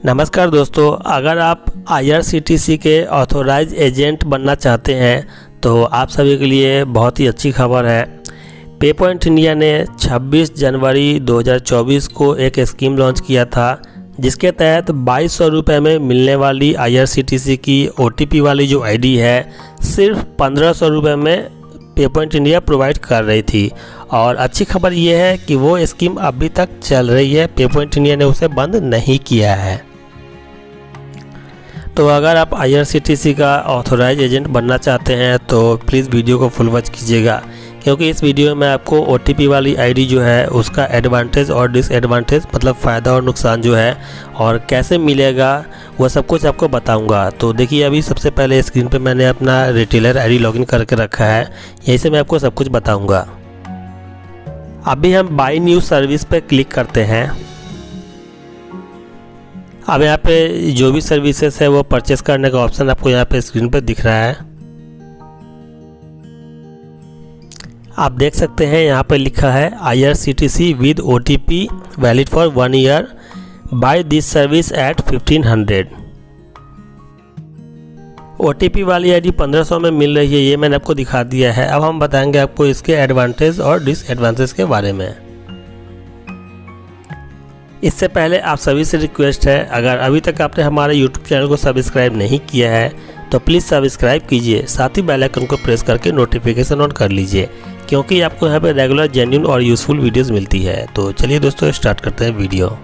नमस्कार दोस्तों, अगर आप IRCTC के ऑथोराइज एजेंट बनना चाहते हैं तो आप सभी के लिए बहुत ही अच्छी खबर है। पे पॉइंट इंडिया ने 26 जनवरी 2024 को एक स्कीम लॉन्च किया था, जिसके तहत 2200 रुपये में मिलने वाली IRCTC की OTP वाली जो ID है, सिर्फ 1500 रुपये में पे पॉइंट इंडिया प्रोवाइड कर रही थी। और अच्छी खबर ये है कि वो स्कीम अभी तक चल रही है, पे पॉइंट इंडिया ने उसे बंद नहीं किया है। तो अगर आप IRCTC का ऑथोराइज एजेंट बनना चाहते हैं तो प्लीज़ वीडियो को फुल वॉच कीजिएगा, क्योंकि इस वीडियो में आपको OTP वाली ID जो है उसका एडवांटेज और डिसएडवांटेज, मतलब फ़ायदा और नुकसान जो है और कैसे मिलेगा वो सब कुछ आपको बताऊंगा। तो देखिए, अभी सबसे पहले स्क्रीन पे मैंने अपना रिटेलर ID लॉगिन करके रखा है, यहीं से मैं आपको सब कुछ बताऊँगा। अभी हम बाई न्यू सर्विस पे क्लिक करते हैं। अब यहाँ पे जो भी सर्विसेज है वो परचेस करने का ऑप्शन आपको यहाँ पे स्क्रीन पे दिख रहा है। आप देख सकते हैं यहाँ पे लिखा है IRCTC विद OTP valid for 1 year, by this service at 1500। OTP वाली ID 1500 में मिल रही है, ये मैंने आपको दिखा दिया है। अब हम बताएंगे आपको इसके एडवांटेज और डिसएडवांटेज के बारे में। इससे पहले आप सभी से रिक्वेस्ट है, अगर अभी तक आपने हमारे YouTube चैनल को सब्सक्राइब नहीं किया है तो प्लीज़ सब्सक्राइब कीजिए, साथ ही बेल आइकन को प्रेस करके नोटिफिकेशन ऑन कर लीजिए, क्योंकि आपको यहाँ पे रेगुलर जेन्युइन और यूज़फुल वीडियोस मिलती है। तो चलिए दोस्तों, स्टार्ट करते हैं वीडियो।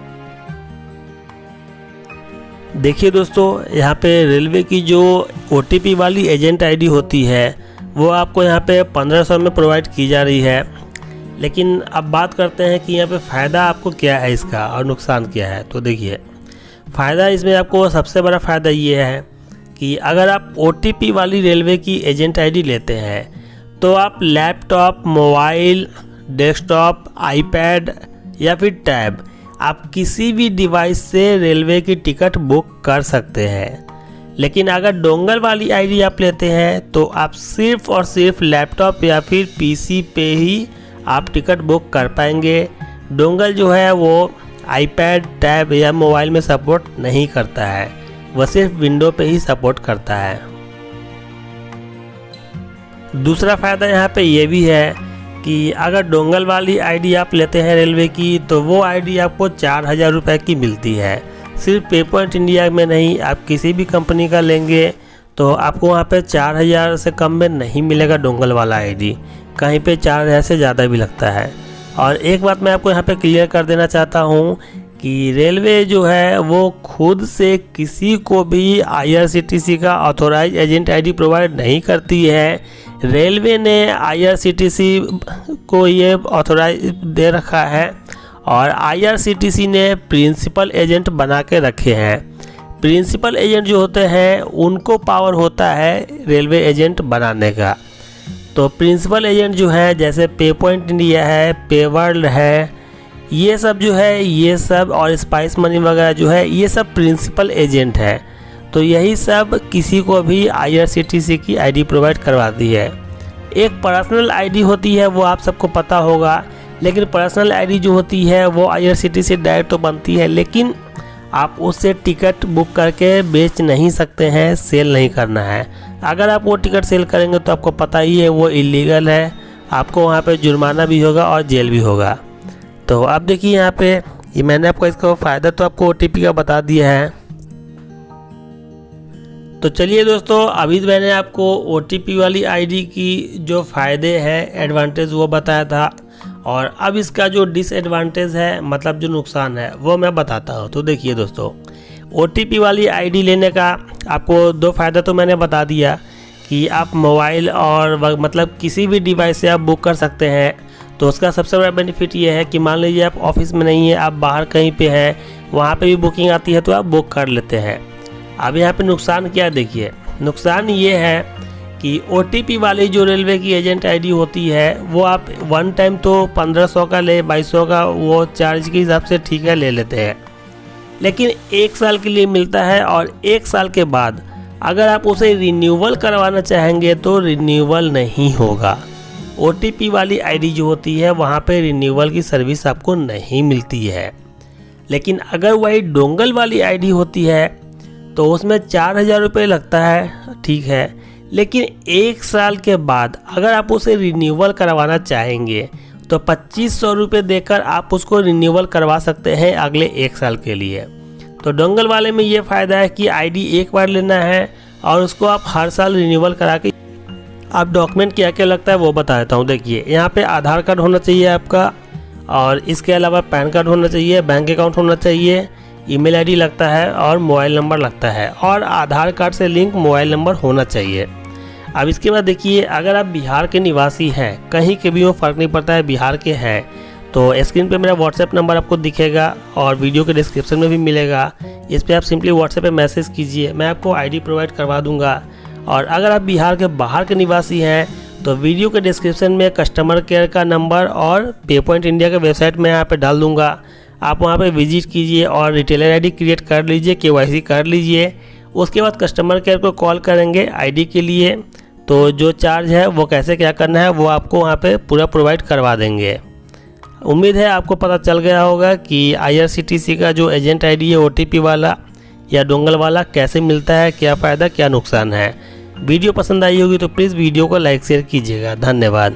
देखिए दोस्तों, यहाँ पे रेलवे की जो OTP वाली एजेंट ID होती है वो आपको यहाँ पे 1500 में प्रोवाइड की जा रही है। लेकिन अब बात करते हैं कि यहाँ पे फ़ायदा आपको क्या है इसका और नुकसान क्या है। तो देखिए, फ़ायदा इसमें आपको सबसे बड़ा फ़ायदा ये है कि अगर आप OTP वाली रेलवे की एजेंट ID लेते हैं तो आप लैपटॉप, मोबाइल, डेस्कटॉप, iPad या फिर टैब, आप किसी भी डिवाइस से रेलवे की टिकट बुक कर सकते हैं। लेकिन अगर डोंगल वाली ID आप लेते हैं तो आप सिर्फ और सिर्फ लैपटॉप या फिर PC पे ही आप टिकट बुक कर पाएंगे। डोंगल जो है वो iPad, टैब या मोबाइल में सपोर्ट नहीं करता है, वह सिर्फ विंडो पे ही सपोर्ट करता है। दूसरा फ़ायदा यहाँ पे ये भी है कि अगर डोंगल वाली ID आप लेते हैं रेलवे की तो वो ID आपको 4000 रुपये की मिलती है। सिर्फ पे पॉइंट इंडिया में नहीं, आप किसी भी कंपनी का लेंगे तो आपको वहाँ पे 4000 से कम में नहीं मिलेगा डोंगल वाला ID, कहीं पे 4000 से ज़्यादा भी लगता है। और एक बात मैं आपको यहाँ पे क्लियर कर देना चाहता हूँ कि रेलवे जो है वो खुद से किसी को भी IRCTC का ऑथोराइज एजेंट ID प्रोवाइड नहीं करती है। रेलवे ने IRCTC को ये ऑथोराइज दे रखा है और IRCTC ने प्रिंसिपल एजेंट बना के रखे हैं। प्रिंसिपल एजेंट जो होते हैं उनको पावर होता है रेलवे एजेंट बनाने का। तो प्रिंसिपल एजेंट जो है, जैसे पे पॉइंट इंडिया है, पे वर्ल्ड है, ये सब जो है, ये सब और स्पाइस मनी वगैरह जो है, ये सब प्रिंसिपल एजेंट है। तो यही सब किसी को भी IRCTC की ID प्रोवाइड करवाती है। एक पर्सनल ID होती है, वो आप सबको पता होगा, लेकिन पर्सनल ID जो होती है वो IRCTC डायरेक्ट तो बनती है, लेकिन आप उससे टिकट बुक करके बेच नहीं सकते हैं, सेल नहीं करना है। अगर आप वो टिकट सेल करेंगे तो आपको पता ही है वो इलीगल है, आपको वहाँ पे जुर्माना भी होगा और जेल भी होगा। तो अब देखिए, यहाँ पे ये मैंने आपको इसका फ़ायदा तो आपको OTP का बता दिया है। तो चलिए दोस्तों, अभी मैंने आपको OTP वाली ID की जो फ़ायदे हैं, एडवांटेज, वो बताया था, और अब इसका जो डिसएडवांटेज है, मतलब जो नुकसान है, वो मैं बताता हूँ। तो देखिए दोस्तों, OTP वाली ID लेने का आपको 2 फ़ायदा तो मैंने बता दिया कि आप मोबाइल और मतलब किसी भी डिवाइस से आप बुक कर सकते हैं। तो उसका सबसे बड़ा बेनिफिट ये है कि मान लीजिए आप ऑफिस में नहीं है, आप बाहर कहीं पे हैं, वहाँ पे भी बुकिंग आती है तो आप बुक कर लेते हैं। अब यहाँ पे नुकसान क्या है, देखिए, नुकसान ये है कि OTP वाली जो रेलवे की एजेंट ID होती है वो आप वन टाइम तो 1500 का ले, 2200 का वो चार्ज के हिसाब से ठीक है ले लेते हैं, लेकिन 1 साल के लिए मिलता है। और 1 साल के बाद अगर आप उसे रिन्यूअल करवाना चाहेंगे तो रिन्यूअल नहीं होगा। OTP वाली ID जो होती है वहाँ पे रिन्यूअल की सर्विस आपको नहीं मिलती है। लेकिन अगर वही डोंगल वाली आईडी होती है तो उसमें 4,000 रुपये लगता है, ठीक है। लेकिन 1 साल के बाद अगर आप उसे रिन्यूअल करवाना चाहेंगे तो 2,500 रुपये देकर आप उसको रिन्यूअल करवा सकते हैं अगले 1 साल के लिए। तो डोंगल वाले में ये फ़ायदा है कि आईडी एक बार लेना है और उसको आप हर साल रिन्यूअल करा के। आप डॉक्यूमेंट क्या क्या लगता है वो बता देता हूँ। देखिए, यहाँ पे आधार कार्ड होना चाहिए आपका, और इसके अलावा पैन कार्ड होना चाहिए, बैंक अकाउंट होना चाहिए, ईमेल आईडी लगता है और मोबाइल नंबर लगता है, और आधार कार्ड से लिंक मोबाइल नंबर होना चाहिए। अब इसके बाद देखिए, अगर आप बिहार के निवासी हैं, कहीं के भी हो फ़र्क नहीं पड़ता है, बिहार के हैं, तो स्क्रीन पे मेरा व्हाट्सएप नंबर आपको दिखेगा और वीडियो के डिस्क्रिप्शन में भी मिलेगा। इस पर आप सिंपली व्हाट्सएप पे मैसेज कीजिए, मैं आपको आईडी प्रोवाइड करवा दूंगा। और अगर आप बिहार के बाहर के निवासी हैं तो वीडियो के डिस्क्रिप्शन में कस्टमर केयर का नंबर और पे पॉइंट इंडिया का वेबसाइट मैं यहाँ पे डाल दूँगा। आप वहाँ पे विजिट कीजिए और रिटेलर आईडी क्रिएट कर लीजिए, KYC कर लीजिए। उसके बाद कस्टमर केयर को कॉल करेंगे आईडी के लिए, तो जो चार्ज है वो कैसे क्या करना है वो आपको वहाँ पे पूरा प्रोवाइड करवा देंगे। उम्मीद है आपको पता चल गया होगा कि IRCTC का जो एजेंट आईडी है OTP वाला या डोंगल वाला कैसे मिलता है, क्या फ़ायदा क्या नुकसान है। वीडियो पसंद आई होगी तो प्लीज़ वीडियो को लाइक शेयर कीजिएगा। धन्यवाद।